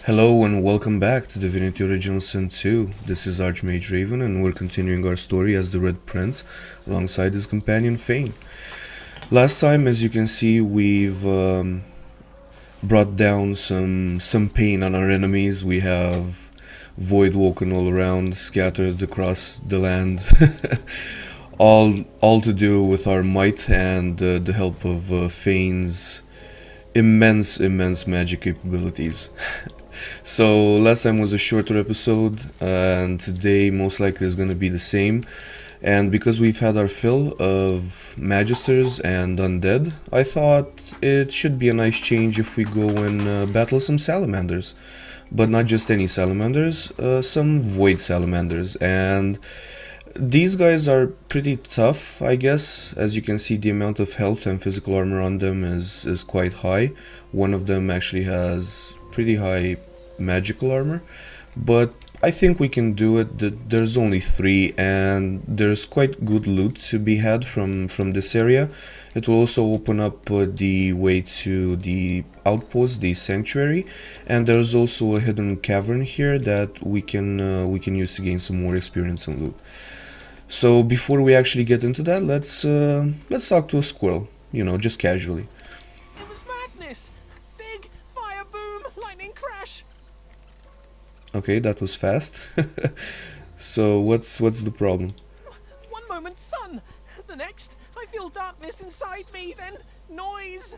Hello and welcome back to Divinity Original Sin 2. This is Archmage Raven and we're continuing our story as the Red Prince alongside his companion Fane. Last time, as you can see, we've brought down some pain on our enemies. We have Void Woken all around, scattered across the land. all to do with our might and the help of Fane's immense magic capabilities. So last time was a shorter episode, and today most likely is going to be the same. And because we've had our fill of magisters and undead, I thought it should be a nice change if we go and battle some salamanders. But not just any salamanders, some void salamanders. And these guys are pretty tough, I guess. As you can see, the amount of health and physical armor on them is quite high. One of them actually has pretty high magical armor, but I think we can do it. There's only 3 and there's quite good loot to be had from this area. It will also open up the way to the outpost, the sanctuary, and there's also a hidden cavern here that we can use to gain some more experience and loot. So before we actually get into that, let's talk to a squirrel, just casually. It was madness! Big fire boom, lightning crash. Okay, that was fast. So what's the problem? One moment sun, the next I feel darkness inside me, then noise.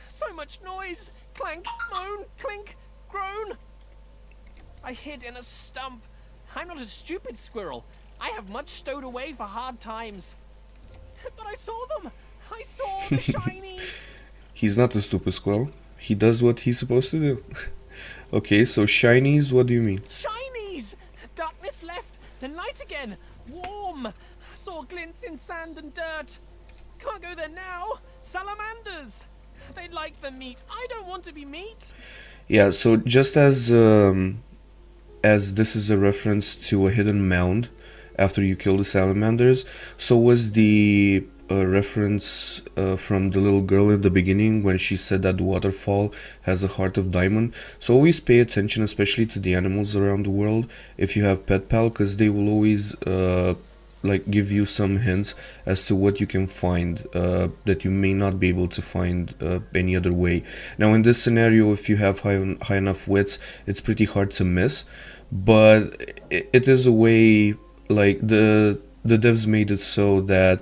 So much noise. Clank, moan, clink, groan. I hid in a stump. I'm not a stupid squirrel. I have much stowed away for hard times. But I saw them. I saw the shinies. He's not a stupid squirrel. He does what he's supposed to do. Okay, so shinies, what do you mean? Shinies! Darkness left, then light again. Warm. Saw glints in sand and dirt. Can't go there now. Salamanders. They like the meat. I don't want to be meat. Yeah, so just as this is a reference to a hidden mound after you kill the salamanders, so was the reference from the little girl in the beginning when she said that the waterfall has a heart of diamond. So always pay attention, especially to the animals around the world if you have pet pal, because they will always give you some hints as to what you can find that you may not be able to find any other way. Now in this scenario, if you have high enough wits, it's pretty hard to miss, but it is a way. Like the devs made it so that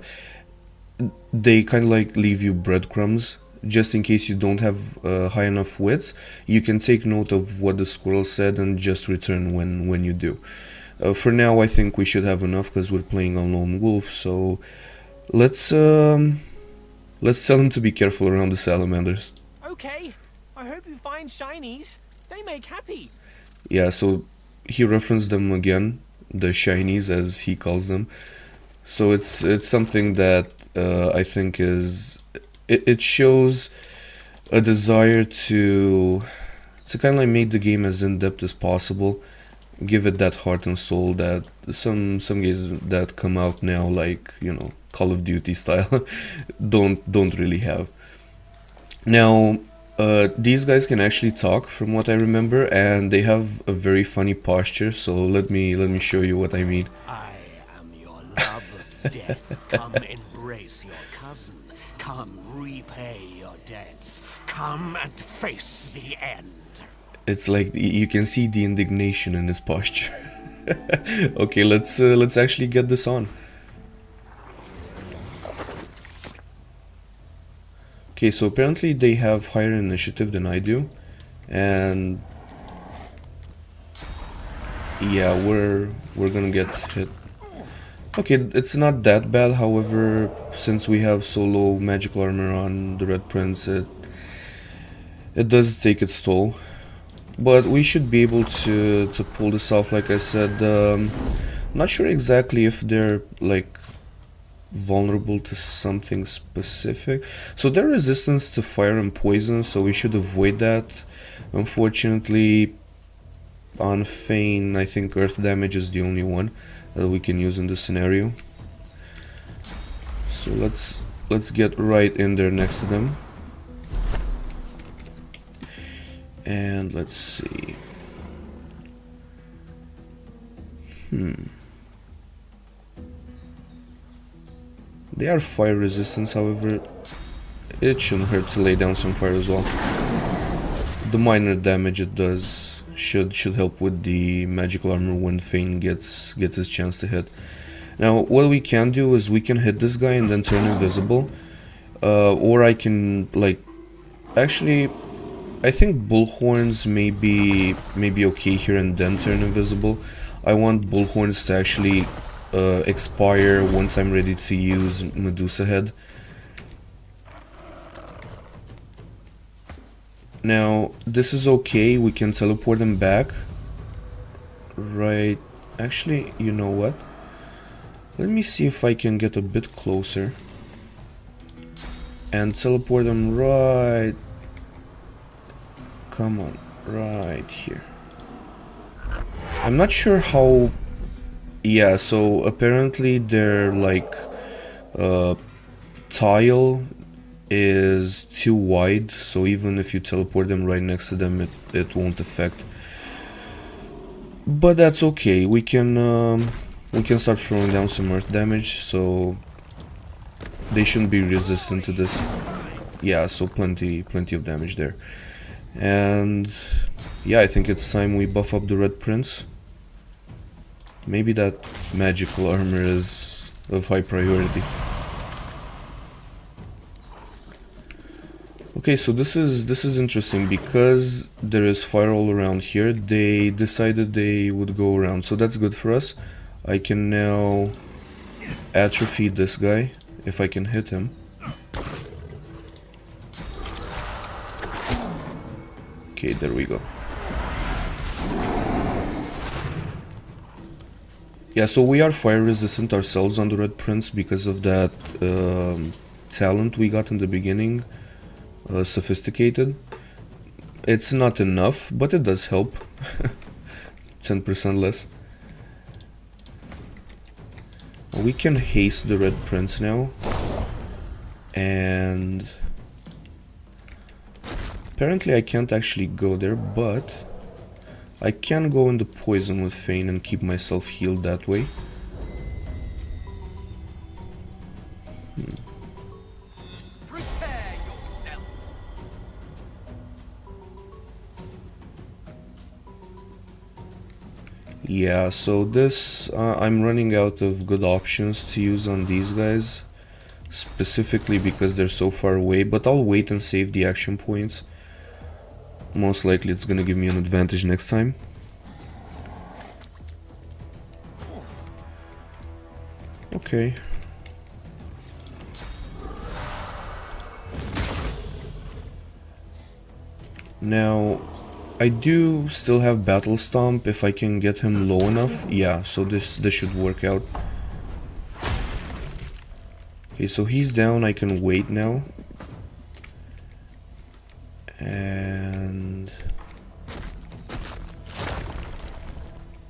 they kind of like leave you breadcrumbs just in case you don't have high enough wits. You can take note of what the squirrel said and just return when you do. For now, I think we should have enough because we're playing a lone wolf. So let's tell him to be careful around the salamanders. Okay. I hope you find shinies. They make happy. Yeah. So he referenced them again, the shinies as he calls them. So it's something that I think it shows a desire to kind of like make the game as in-depth as possible, give it that heart and soul that some games that come out now, like Call of Duty style, don't really have. Now these guys can actually talk from what I remember, and they have a very funny posture, so let me show you what I mean. I am your love of death. Come embrace your cousin. Come repay your debts. Come and face the end. It's like you can see the indignation in his posture. Okay, let's actually get this on. Okay, so apparently they have higher initiative than I do, and yeah, we're gonna get hit. Okay, it's not that bad. However, since we have so low magical armor on the Red Prince, it does take its toll. But we should be able to pull this off. Like I said, not sure exactly if they're like vulnerable to something specific. So they're resistant to fire and poison, so we should avoid that. Unfortunately, on Fane, I think earth damage is the only one that we can use in this scenario. So let's get right in there next to them. And let's see. They are fire resistant, however, it shouldn't hurt to lay down some fire as well. The minor damage it does should help with the magical armor when Fane gets his chance to hit. Now, what we can do is we can hit this guy and then turn invisible, or I can like, actually, I think bullhorns may be okay here and then turn invisible. I want bullhorns to actually expire once I'm ready to use Medusa Head. Now, this is okay, we can teleport them back. Right, actually, you know what? Let me see if I can get a bit closer and teleport them right... Come on, right here. I'm not sure how... Yeah, so apparently their like tile is too wide, so even if you teleport them right next to them, it won't affect. But that's okay. We can start throwing down some earth damage, so they shouldn't be resistant to this. Yeah, so plenty of damage there. And yeah, I think it's time we buff up the Red Prince. Maybe that magical armor is of high priority. Okay, so this is interesting because there is fire all around here. They decided they would go around, so that's good for us. I can now atrophy this guy if I can hit him. Okay, there we go. Yeah, so we are fire resistant ourselves on the Red Prince because of that talent we got in the beginning. Sophisticated. It's not enough, but it does help. 10% less. We can haste the Red Prince now. And apparently I can't actually go there, but I can go into poison with Fane and keep myself healed that way. Yeah, so this, I'm running out of good options to use on these guys, specifically because they're so far away, but I'll wait and save the action points. Most likely it's gonna give me an advantage next time. Okay. Now, I do still have Battle Stomp if I can get him low enough. Yeah, so this should work out. Okay, so he's down, I can wait now. And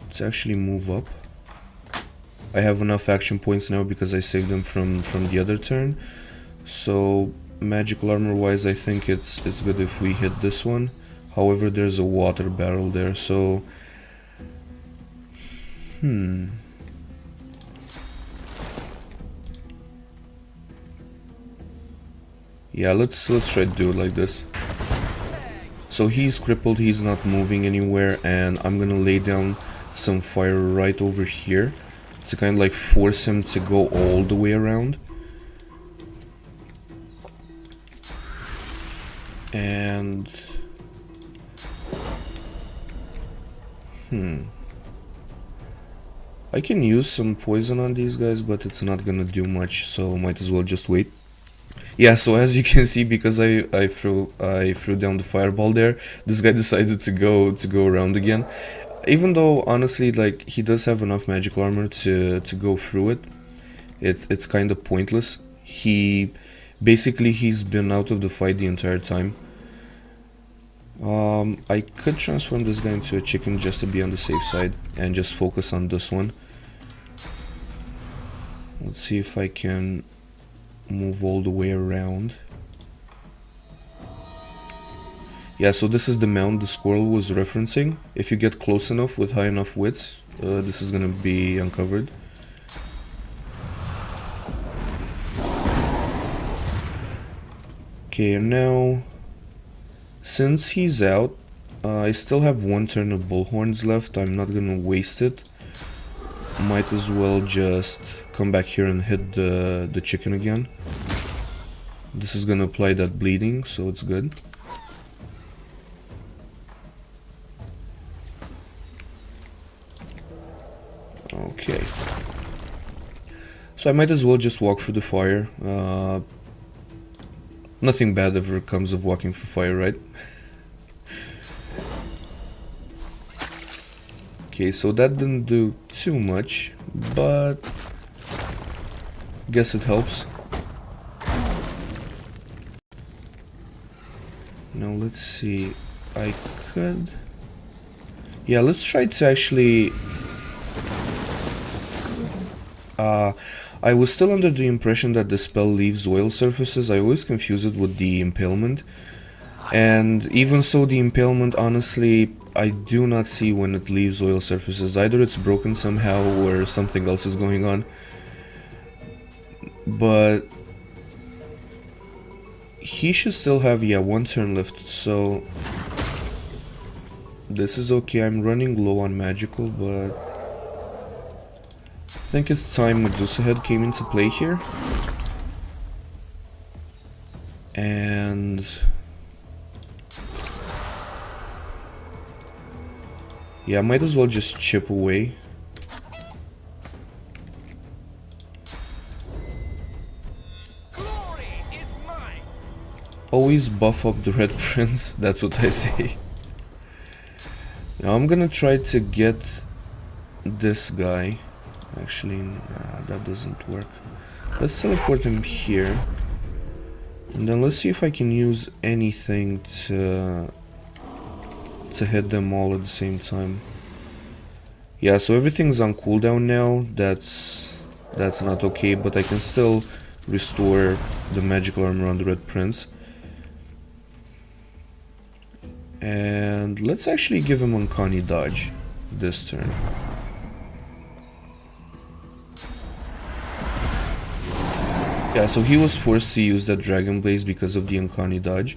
let's actually move up. I have enough action points now because I saved them from the other turn. So magical armor wise, I think it's good if we hit this one. However, there's a water barrel there, so yeah, let's try to do it like this. So he's crippled, he's not moving anywhere, and I'm gonna lay down some fire right over here to kind of like force him to go all the way around. And I can use some poison on these guys, but it's not gonna do much, so might as well just wait. Yeah, so as you can see, because I threw down the fireball there, this guy decided to go around again. Even though honestly, like, he does have enough magical armor to go through it, it's kind of pointless. He's been out of the fight the entire time. I could transform this guy into a chicken just to be on the safe side and just focus on this one. Let's see if I can move all the way around. Yeah, so this is the mound the squirrel was referencing. If you get close enough with high enough widths, this is gonna be uncovered. Okay, and now, since he's out, I still have one turn of bullhorns left. I'm not gonna waste it. Might as well just come back here and hit the chicken again. This is gonna apply that bleeding, so it's good. Okay. So I might as well just walk through the fire. Nothing bad ever comes of walking through fire, right? Okay, so that didn't do too much, but guess it helps. Now let's see. I could... Yeah, let's try to actually... I was still under the impression that the spell leaves oil surfaces. I always confuse it with the impalement. And even so, the impalement, honestly, I do not see when it leaves oil surfaces. Either it's broken somehow or something else is going on. But he should still have, yeah, one turn left, so this is okay. I'm running low on magical, but I think it's time Medusa Head came into play here. And yeah, might as well just chip away. Glory is mine. Always buff up the Red Prince, that's what I say. Now I'm gonna try to get this guy. Actually, nah, that doesn't work. Let's teleport him here. And then let's see if I can use anything to hit them all at the same time. Yeah, so everything's on cooldown now. That's not okay, but I can still restore the magical armor on the Red Prince. And let's actually give him Uncanny Dodge this turn. Yeah, so he was forced to use that Dragon Blaze because of the Uncanny Dodge.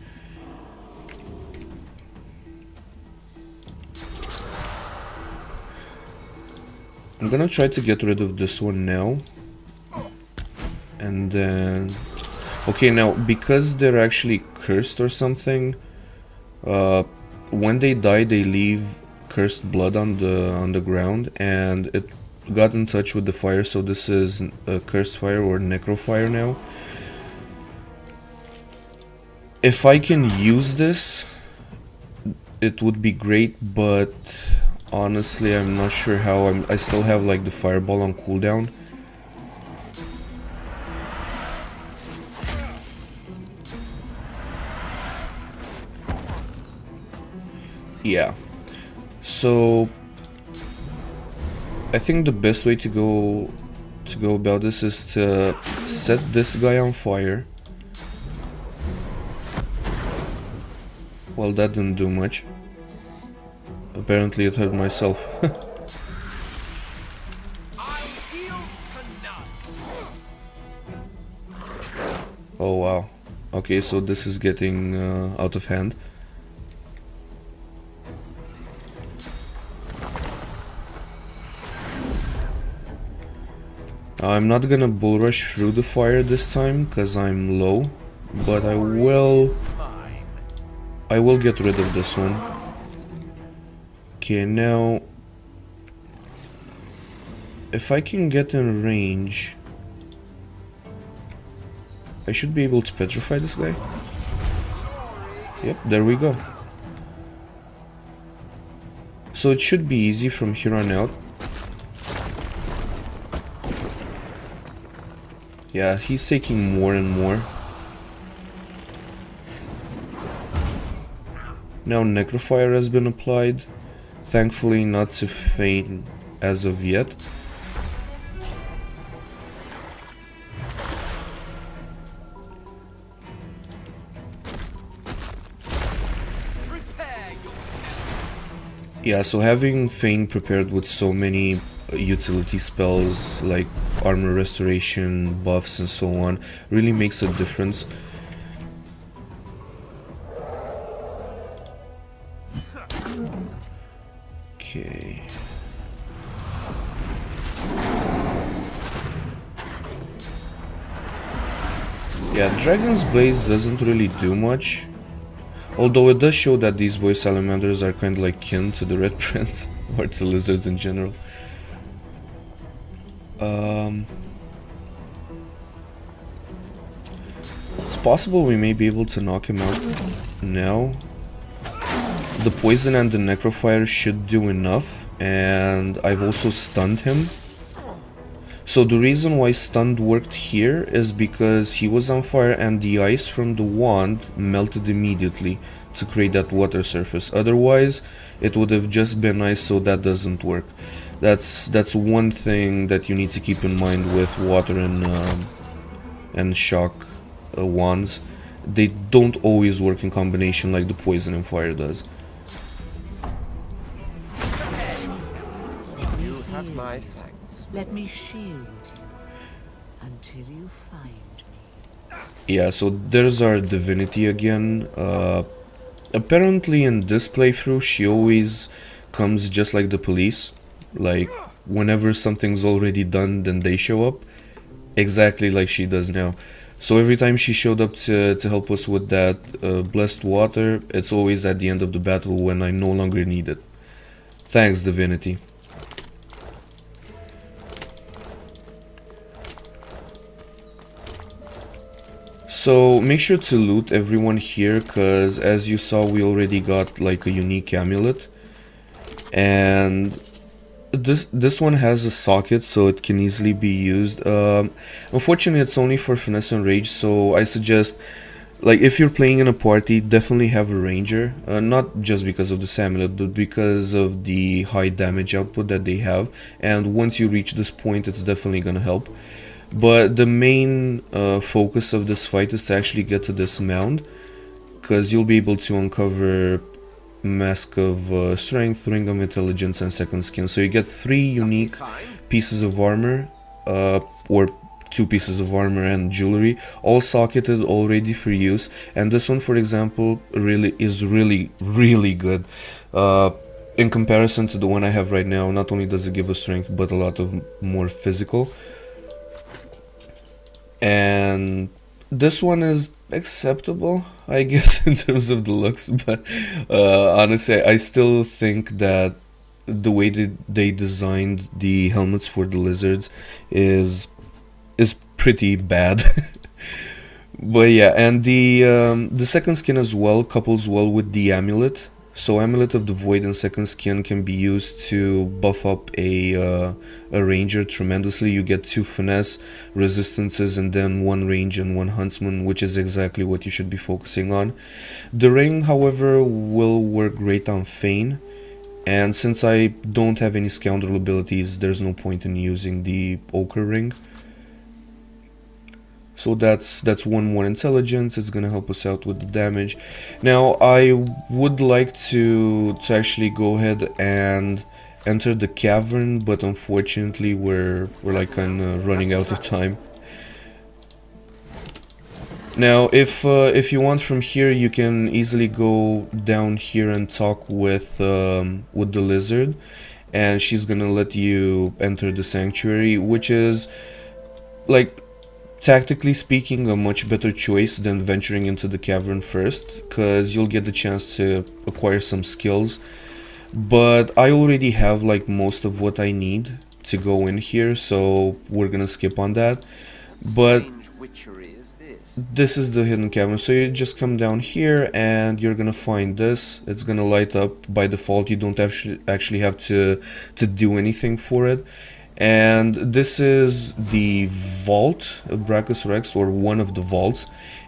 I'm gonna try to get rid of this one now. And then... Okay, now, because they're actually cursed or something, when they die, they leave cursed blood on the ground, and it got in touch with the fire, so this is a cursed fire or necrofire now. If I can use this, it would be great, but honestly I'm not sure how. I still have like the fireball on cooldown. Yeah, so I think the best way to go about this is to set this guy on fire. Well, that didn't do much. Apparently it hurt myself. Oh wow. Okay, so this is getting out of hand. I'm not gonna bull rush through the fire this time because I'm low, but I will get rid of this one. Okay, now if I can get in range, I should be able to petrify this guy. Yep, there we go. So it should be easy from here on out. Yeah, he's taking more and more. Now Necrofire has been applied. Thankfully not to faint as of yet. Yeah, so having Fane prepared with so many utility spells like armor restoration, buffs, and so on really makes a difference. Okay. Yeah, Dragon's Blaze doesn't really do much. Although it does show that these boy salamanders are kind of like kin to the Red Prince, or to lizards in general. It's possible we may be able to knock him out now. The poison and the necrofire should do enough, and I've also stunned him. So the reason why stunned worked here is because he was on fire and the ice from the wand melted immediately to create that water surface. Otherwise, it would have just been ice, so that doesn't work. That's one thing that you need to keep in mind with water and shock wands. They don't always work in combination like the poison and fire does. You have my thanks. Let me shield you until you find me. Yeah, so there's our Divinity again. Apparently in this playthrough she always comes just like the police. Like, whenever something's already done, then they show up. Exactly like she does now. So every time she showed up to help us with that blessed water, it's always at the end of the battle when I no longer need it. Thanks, Divinity. So make sure to loot everyone here, cause as you saw we already got like a unique amulet, and this one has a socket so it can easily be used. Unfortunately it's only for finesse and rage, so I suggest, like, if you're playing in a party, definitely have a ranger, not just because of this amulet but because of the high damage output that they have, and once you reach this point it's definitely gonna help. But the main focus of this fight is to actually get to this mound, because you'll be able to uncover Mask of Strength, Ring of Intelligence, and Second Skin. So you get 3 unique pieces of armor, or 2 pieces of armor and jewelry, all socketed, all ready for use. And this one, for example, is really good. In comparison to the one I have right now, not only does it give us strength, but a lot of more physical. And this one is acceptable, I guess, in terms of the looks, but honestly I still think that the way that they designed the helmets for the lizards is pretty bad. But yeah, and the second skin as well couples well with the amulet. So Amulet of the Void and Second Skin can be used to buff up a ranger tremendously. You get 2 finesse resistances and then 1 range and 1 huntsman, which is exactly what you should be focusing on. The ring, however, will work great on Fane, and since I don't have any scoundrel abilities, there's no point in using the ochre ring. So that's 1 more intelligence. It's gonna help us out with the damage. Now I would like to actually go ahead and enter the cavern, but unfortunately we're like kinda running out of time. Now if you want from here, you can easily go down here and talk with the lizard, and she's gonna let you enter the sanctuary, which is, like, tactically speaking, a much better choice than venturing into the cavern first, because you'll get the chance to acquire some skills. But I already have like most of what I need to go in here, so we're gonna skip on that. But this is the hidden cavern, so you just come down here and you're gonna find this. It's gonna light up by default. You don't actually have to do anything for it. And this is the vault of Braccus Rex, or one of the vaults,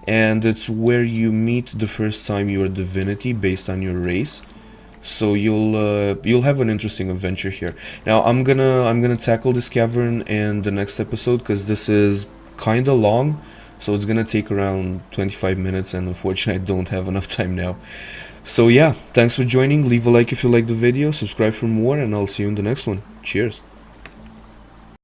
and it's where you meet the first time your divinity based on your race. So you'll have an interesting adventure here. Now I'm gonna tackle this cavern in the next episode, because this is kinda long, so it's gonna take around 25 minutes, and unfortunately I don't have enough time now. So yeah, thanks for joining. Leave a like if you like the video, subscribe for more, and I'll see you in the next one. Cheers.